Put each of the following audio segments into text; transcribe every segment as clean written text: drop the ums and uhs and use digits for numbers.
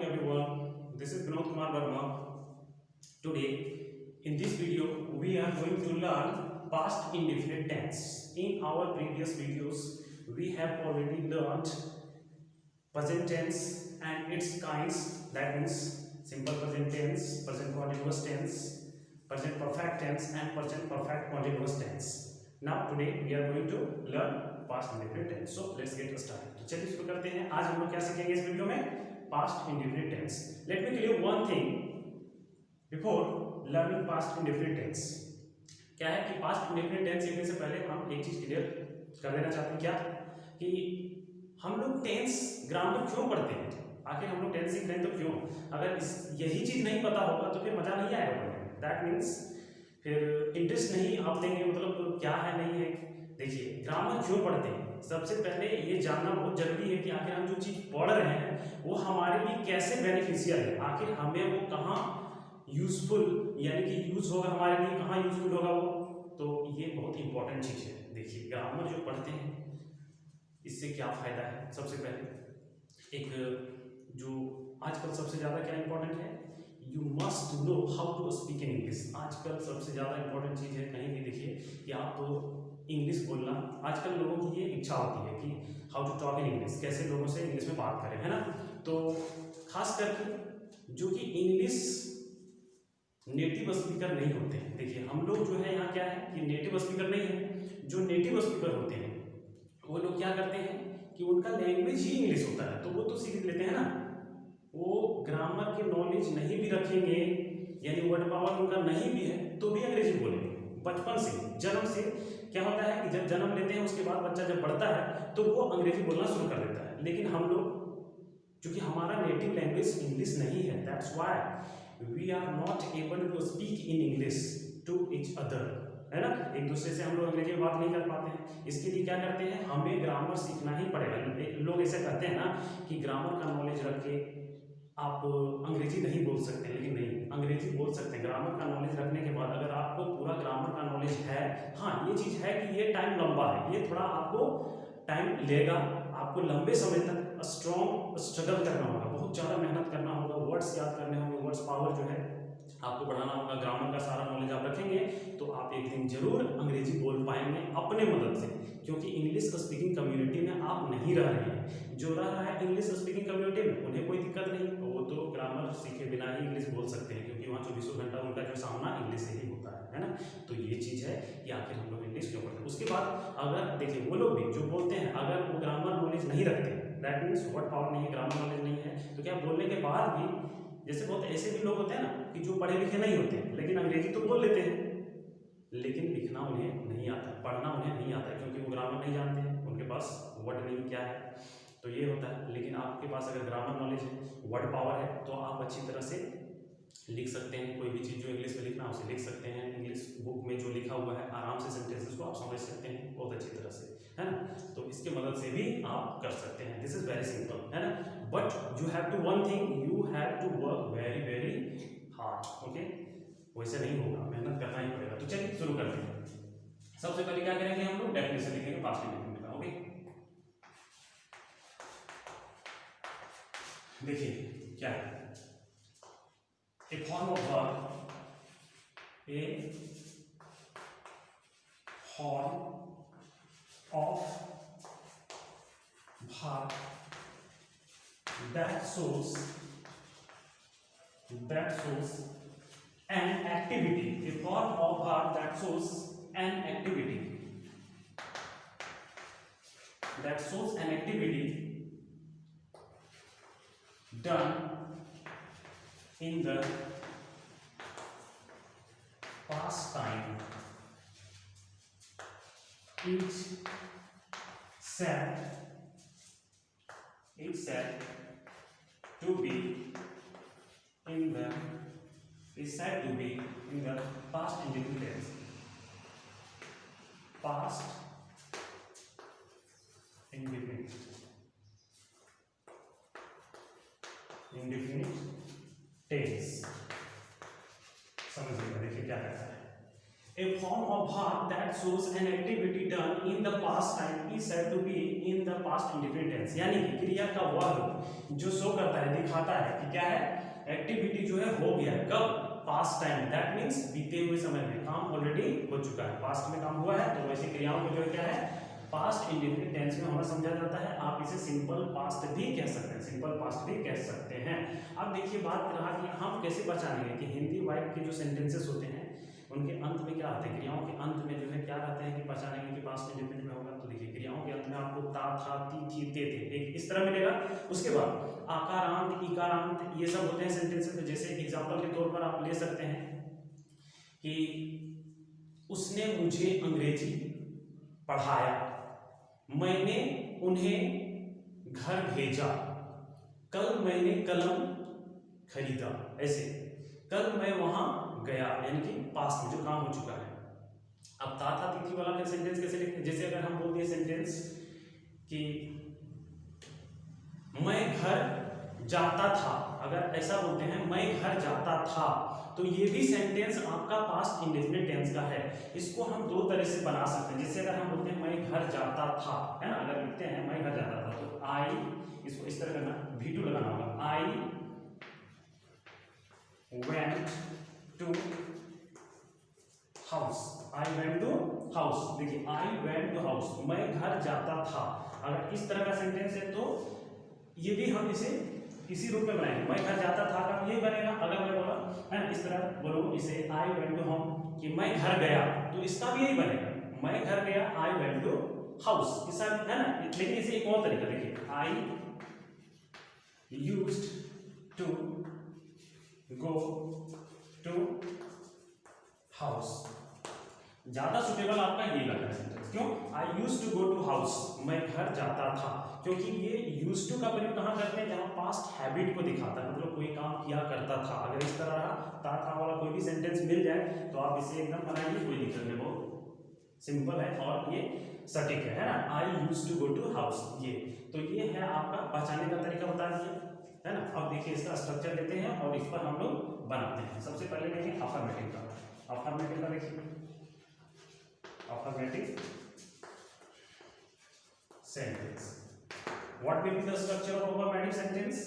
everyone. This is Vinod Kumar Verma. Today, in this video, we are going to learn past indefinite tense. In our previous videos, we have already learned present tense and its kinds. That means simple present tense, present continuous tense, present perfect tense, and present perfect continuous tense. Now, today we are going to learn past indefinite tense. So let's get started. तो चलिए शुरू करते हैं. आज हम लोग क्या सीखेंगे इस वीडियो में? Past indefinite tense. Let me tell you one thing before learning past indefinite tense. क्या है कि past indefinite tense सीखने से पहले हम एक चीज क्लियर कर देना चाहते हैं. क्या कि हम लोग टेंस ग्रामर क्यों पढ़ते हैं? आखिर हम लोग टेंस सीख रहे हैं तो क्यों? अगर यही चीज नहीं पता होगा तो फिर मजा नहीं आएगा पढ़ने में. दैट मीन्स फिर इंटरेस्ट नहीं आप लेंगे. मतलब क्या है नहीं है. देखिए ग्रामर क्यों पढ़ते हैं, सबसे पहले ये जानना बहुत जरूरी है कि आखिर हम जो चीज पढ़ रहे हैं वो हमारे लिए कैसे बेनिफिशियल है. आखिर हमें वो कहाँ यूजफुल यानी कि यूज होगा, हमारे लिए कहाँ यूजफुल होगा वो. तो ये बहुत इंपॉर्टेंट चीज है. देखिए ग्रामर जो पढ़ते हैं इससे क्या फायदा है. सबसे पहले एक जो आजकल सबसे ज्यादा क्या इंपॉर्टेंट है, you must know how to speak in English. आजकल सबसे ज़्यादा इंपॉर्टेंट चीज़ है. कहीं भी देखिए कि आप इंग्लिश बोलना, आजकल लोगों की ये इच्छा होती है कि how to talk in English, कैसे लोगों से इंग्लिश में बात करें, है ना. तो खास करके जो कि इंग्लिश नेटिव स्पीकर नहीं होते हैं. देखिए हम लोग जो है यहाँ क्या है कि नेटिव स्पीकर नहीं है. जो नेटिव स्पीकर होते हैं वो लोग क्या करते हैं कि उनका लैंग्वेज ही इंग्लिश होता है तो वो तो सीख लेते हैं ना. वो ग्रामर की नॉलेज नहीं भी रखेंगे यानी वर्ड पावर उनका नहीं भी है तो भी अंग्रेजी बोलेंगे. बचपन से जन्म से क्या होता है कि जब जन्म लेते हैं उसके बाद बच्चा जब बढ़ता है तो वो अंग्रेजी बोलना शुरू कर देता है. लेकिन हम लोग क्योंकि हमारा नेटिव लैंग्वेज इंग्लिश नहीं है, that's why we are not able to speak in English to each other, है ना. एक दूसरे से हम लोग अंग्रेजी में बात नहीं कर पाते हैं. इसके लिए क्या करते हैं, हमें ग्रामर सीखना ही पड़ेगा. लोग ऐसे कहते हैं ना कि ग्रामर का नॉलेज रख के आप अंग्रेजी नहीं बोल सकते, लेकिन नहीं, अंग्रेजी बोल सकते हैं. ग्रामर का नॉलेज रखने के बाद अगर आपको पूरा ग्रामर का नॉलेज है, हाँ ये चीज़ है कि ये टाइम लंबा है, ये थोड़ा आपको टाइम लेगा. आपको लंबे समय तक स्ट्रॉन्ग स्ट्रगल करना होगा, बहुत ज़्यादा मेहनत करना होगा, वर्ड्स याद करने होंगे, वर्ड्स पावर जो है आपको बढ़ाना होगा. ग्रामर का सारा नॉलेज आप रखेंगे तो आप एक दिन जरूर अंग्रेजी बोल पाएंगे अपने मदद से. क्योंकि इंग्लिश स्पीकिंग कम्युनिटी में आप नहीं रह रहे हैं. जो रह रहा है इंग्लिश स्पीकिंग कम्युनिटी में उन्हें कोई दिक्कत नहीं, वो तो ग्रामर सीखे बिना ही इंग्लिश बोल सकते हैं क्योंकि वहाँ 24 घंटा उनका जो सामना इंग्लिश से ही होता है ना. तो ये चीज़ है कि आखिर हम लोग इंग्लिश क्यों पढ़ते हैं. उसके बाद अगर देखिए वो लोग भी जो बोलते हैं अगर वो ग्रामर नॉलेज नहीं रखते, दैट मीन्स वर्ड पावर नहीं है, ग्रामर नॉलेज नहीं है, तो क्या बोलने के बाद भी जैसे बहुत ऐसे भी लोग होते हैं ना कि जो पढ़े लिखे नहीं होते लेकिन अंग्रेजी तो बोल लेते हैं लेकिन लिखना उन्हें नहीं आता, पढ़ना उन्हें नहीं आता क्योंकि वो ग्रामर नहीं जानते हैं, उनके पास वर्ड नहीं क्या है. तो ये होता है. लेकिन आपके पास अगर ग्रामर नॉलेज है, वर्ड पावर है तो आप अच्छी तरह से लिख सकते हैं. कोई भी चीज़ जो इंग्लिश में लिखना उसे लिख सकते हैं. इंग्लिश बुक में जो लिखा हुआ है आराम से सेंटेंसेस को आप समझ सकते हैं बहुत अच्छी तरह से, है ना. तो इसके मदद से भी आप कर सकते हैं. दिस इज वेरी सिंपल, है ना. But you have to one thing, you have to work very very hard. Okay, वैसे नहीं होगा, मेहनत करना ही पड़ेगा. तो चलिए शुरू करते हैं. सबसे पहले क्या करेंगे हम लोग, डेफिनेशन लिखेंगे पास्ट इंडेफिनिट का. ओके देखिए क्या है, a form of verb, a form of verb that shows an activity. A form of verb that shows an activity. That shows an activity done in the past time. It said to be in the past indefinite tense. Past indefinite tense. समझिएगा. देखिए क्या कहता है, A form of verb that shows an activity done in the past time is said to be in the past indefinite tense. यानी कि क्रिया का वह रूप जो शो करता है, दिखाता है कि क्या है, एक्टिविटी जो है हो गया है, कब, पास्ट टाइम, दैट मींस बीते हुए समय में काम ऑलरेडी हो चुका है, पास्ट में काम हुआ है, तो वैसी क्रियाओं को जो है क्या है, पास्ट इंडेफिनिट टेंस में होना समझा जाता है। आप इसे सिंपल पास्ट भी कह सकते हैं, सिंपल पास्ट भी कह सकते हैं। अब देखिए बात रहा कि हम कैसे पहचानेंगे कि हिंदी वाइब के जो सेंटेंसेस होते हैं उनके अंत में क्या आते हैं, क्रियाओं के अंत में जो है क्या रहते हैं कि पहचानेंगे कि पास्ट इंडेफिनिट में होगा। तो देखिए क्रियाओं के अंत में आपको ता, था, ती, थी, ते, थे, एक इस तरह मिलेगा। उसके बाद आकारांत, इकारांत, ये सब होते हैं सेंटेंसेस में। जैसे एग्जांपल के तौर पर आप ले सकते हैं कि उसने मुझे अंग्रेजी पढ़ाया, मैंने उन्हें घर भेजा, कल मैंने कलम खरीदा, ऐसे कल मैं वहां गया, यानी कि पास्ट में जो काम हो चुका है। अब ता, था, ती, थी वाला सेंटेंस कैसे लिखते हैं, जैसे अगर हम बोल दिए सेंटेंस कि मैं घर जाता था, अगर ऐसा बोलते हैं मैं घर जाता था, तो ये भी सेंटेंस आपका पास्ट इंडेफिनिट टेंस का है। इसको हम दो तरह से बना सकते हैं। जैसे अगर हम बोलते हैं मैं घर जाता था, है ना, अगर लिखते हैं मैं घर जाता था तो आई, इसको इस तरह करना, V2 लगाना होगा, आई went to house, I went to house, देखिए I went to house, मैं घर जाता था। अगर इस तरह का सेंटेंस है तो ये भी हम इसे इसी रूप में बनाएंगे, मैं घर जाता था का ये बनेगा। अगर मैं बोला है ना, इस तरह बोलो इसे I went to home, कि मैं घर गया, तो इसका भी यही बनेगा, मैं घर गया, I went to house, इसका है ना। लेकिन इसे एक और तरीका देखिए, I used to go to house, ज्यादा सुटेबल आपका ये लग रहा है सेंटेंस। क्यों? I used to go to house, मैं घर जाता था, क्योंकि ये यूज्ड टू का प्रयोग कहां करते हैं, जहां पास्ट हैबिट को दिखाता है, मतलब कोई काम किया करता था। अगर इस तरह रहा ता, था वाला कोई भी सेंटेंस मिल जाए तो आप इसे एकदम बनाइए, कोई दिक्कत नहीं, बहुत सिंपल है और ये सटीक है ना। I used to go to house, ये तो ये है आपका पहचानने का तरीका बता दिया, है ना। अब देखिए इसका स्ट्रक्चर लेते हैं और इस पर हम लोग बनाते हैं। सबसे पहले देखिए अफर्मेटिव का, अफर्मेटिव का देखिए, affirmative sentence, what will be the structure of affirmative sentence?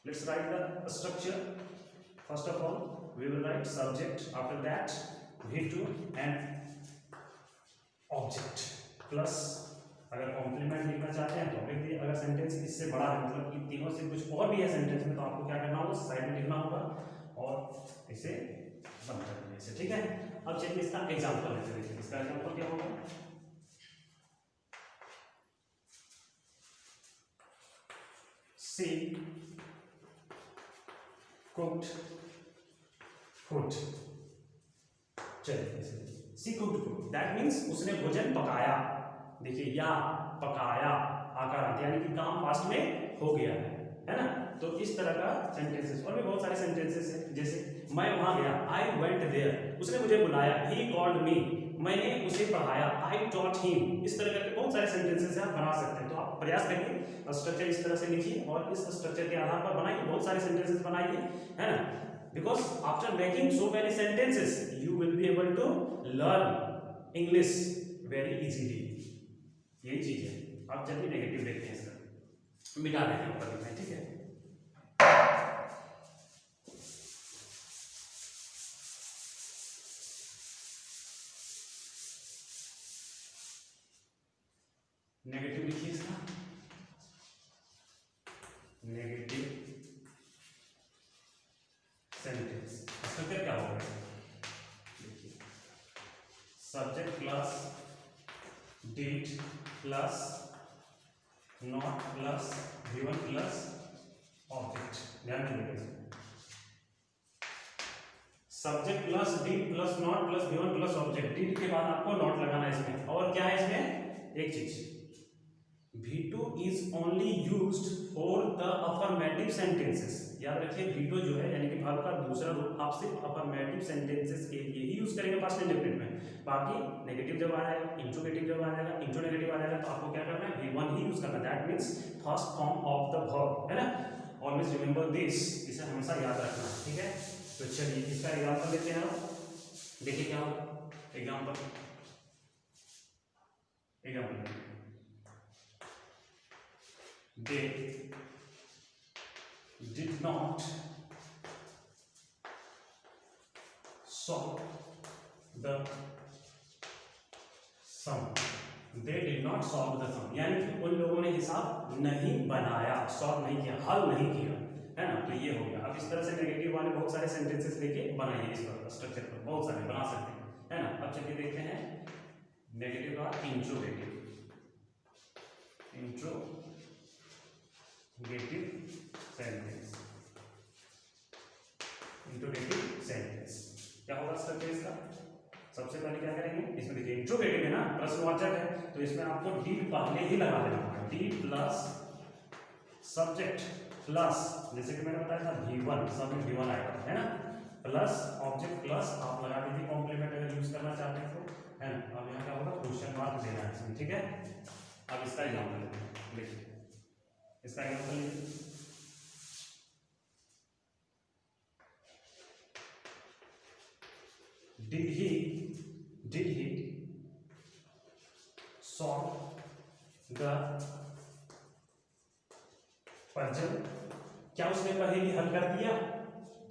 Let's write the structure. First of all we will write subject, after that V2 and object plus, अगर कॉम्प्लीमेंट लिखना चाहते हैं तो लिख दिए। अगर सेंटेंस इससे बड़ा है, मतलब इन तीनों से कुछ और भी है सेंटेंस में, तो आपको क्या करना होगा, साइड में लिखना होगा और इसे बंद कर देंगे इसे, ठीक है। अब चलिए इसका एग्जांपल लेते हैं। देखिए इसका एग्जांपल क्या होगा, सी कुक्ड फूड, चलिए सी कुक्ड फूड, दैट मीन्स उसने भोजन पकाया। देखिए या पकाया आकारांत, यानी कि काम पास्ट में हो गया है ना। तो इस तरह का सेंटेंसेस और भी बहुत सारे सेंटेंसेस हैं। जैसे मैं वहां गया, आई वेंट देयर, उसने मुझे बुलाया, ही कॉल्ड मी, मैंने उसे पढ़ाया, आई टॉट हिम। इस तरह के बहुत सारे सेंटेंसेस आप बना सकते हैं। तो आप प्रयास करिए, स्ट्रक्चर इस तरह से लिखिए और इस स्ट्रक्चर के आधार पर बनाइए, बहुत सारे सेंटेंसेस बनाइए, है ना। Because after making so many sentences you will be able to learn English very easily. यही चीज है। आप जल्दी नेगेटिव देखते हैं, इसका मिटा देते हैं ऊपर लिखना, ठीक है। नेगेटिव लिखिए इसका, नेगेटिव सेंटेंस स्ट्रक्चर क्या होगा, देखिए subject plus did plus not plus V1 plus object. ध्यान दीजिएगा, subject plus did plus not plus V1 plus object. Did के बाद आपको नॉट लगाना है इसमें, और क्या है इसमें एक चीज, V2 is only used for the affirmative sentences. याद रखिए V2 जो है यानी कि वर्ब का दूसरा रूप आप सिर्फ अफर्मेटिव सेंटेंसेस के लिए ही यूज करेंगे पास्ट इंडेफिनिट में। बाकी नेगेटिव जब आ जाएगा, इंट्रोगेटिव जब आ जाएगा, इंट्रोनेगेटिव आ जाएगा, तो आपको क्या करना है, V1 ही यूज करना है। That means first form of the verb, है ना। ऑलवेज रिमेंबर दिस, इसे हमेशा याद रखना, ठीक है। तो चलिए इसका एग्जांपल लेते हैं हम। देखिए क्या होगा, example they did not solve the sum, they did not solve the sum, यानी कि उन लोगों ने हिसाब नहीं बनाया, सॉल्व नहीं किया, हल नहीं किया, है ना। तो ये हो गया। अब इस तरह से नेगेटिव वाले बहुत सारे सेंटेंसेस लेके बनाइए, इस पर स्ट्रक्चर पर बहुत सारे बना सकते हैं, है ना। अब चलिए देखते हैं नेगेटिव का इंट्रोगेटिव सेंटेंस। इंट्रोगेटिव सेंटेंस क्या होगा स्ट्रक्चर इसका? सबसे पहले क्या करेंगे, इसमें देखिए इंट्रोगेटिव है ना, प्रश्नवाचक है, तो इसमें आपको डीड पहले ही लगा देना होगा। डीड प्लस सब्जेक्ट प्लस, जैसे कि मैंने बताया था V1, सब में V1 आएगा, है ना, प्लस ऑब्जेक्ट प्लस आप लगा दीजिए कॉम्प्लीमेंट अगर यूज करना चाहते हैं तो, है ना। अब यहाँ क्या होगा, क्वेश्चन मार्क देना है इसमें, ठीक है। अब इसका एग्जाम्पल लेते हैं, देखिए इसका एग्जाम्पल लीजिए। Did he solve the puzzle? क्या उसने पहेली हल कर दिया?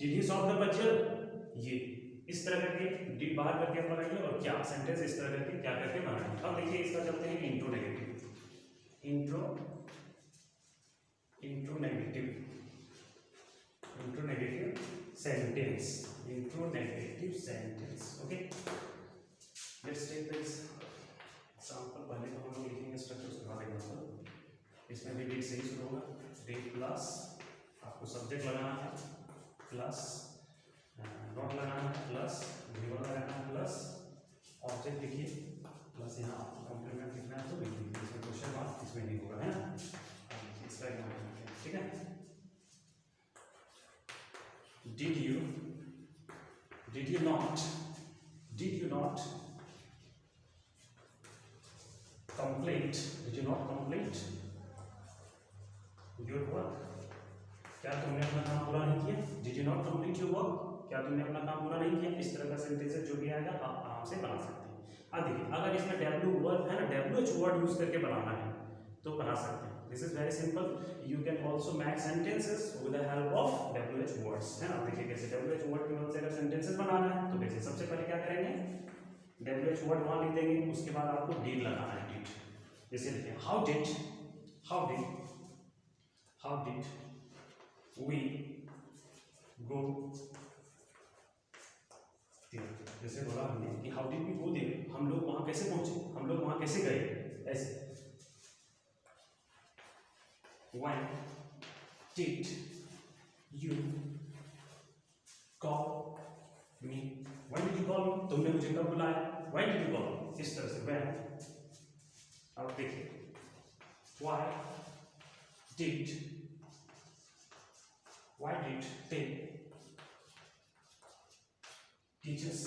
Did he solve the puzzle? ये इस तरह करके did बाहर करके आप बनाएंगे और क्या सेंटेंस इस तरह करके क्या करके बनाएंगे। अब देखिए इसका चलते हैं interronegative sentence. Okay, let's take this example. पहले तो हम लोग लिखेंगे स्ट्रक्चर, उसके बाद एग्जांपल। इसमें भी डीड से ही शुरू होगा। डीड प्लस आपको सब्जेक्ट लगाना है, प्लस नॉट लगाना है, प्लस V1 लगाना है, प्लस ऑब्जेक्ट लिखिए, प्लस यहाँ आपको कॉम्प्लीमेंट लिखना है तो लिखिए, इसमें क्वेश्चन मार्क इसमें नहीं होगा, है ना। इसका एग्जांपल, ठीक है। Did you not complete your work? क्या तुमने अपना काम पूरा नहीं किया? Did you not complete your work? क्या तुमने अपना काम पूरा नहीं किया? इस तरह का सेंटेंस जो भी आएगा आप आराम से बना सकते हैं। अब देखिए अगर इसमें W वर्ड है ना, WH वर्ड यूज करके बनाना है तो बना सकते हैं। This is very simple, you can also make sentences with the help of WH words, है ना। देखिए कैसे WH वर्ड की मदद से अगर सेंटेंसेस बनाना है तो कैसे, सबसे पहले क्या करेंगे, WH वर्ड वहां लिख देंगे, उसके बाद आपको डीड लगाना है। डीड जैसे देखिए how did we go there. जैसे बोला हमने कि how did we go there, हम लोग वहां कैसे पहुंचे, हम लोग वहां कैसे गए, ऐसे। When did you call me? When did you call me? तुमने मुझे कब बुलाया? When did you call me? इस तरह से when। अब देखिए why did they teach us?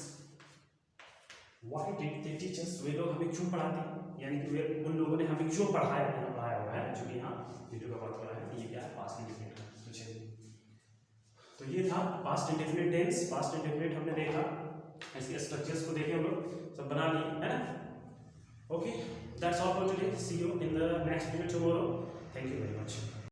Why did they teach us? वे लोग हमें क्यों पढ़ाते हैं, यानी कि वे उन लोगों ने हमें क्यों पढ़ाया हुआ है, जो कि यहाँ वीडियो का बात कर रहा है। ये क्या है, पास्ट इंडेफिनिट है। तो ये था past indefinite tense. Past indefinite हमने देखा, इसके स्ट्रक्चर्स को देखे, हम लोग सब बना लिए, है ना। Okay, that's all for today, see you in the next video tomorrow. Thank you very much.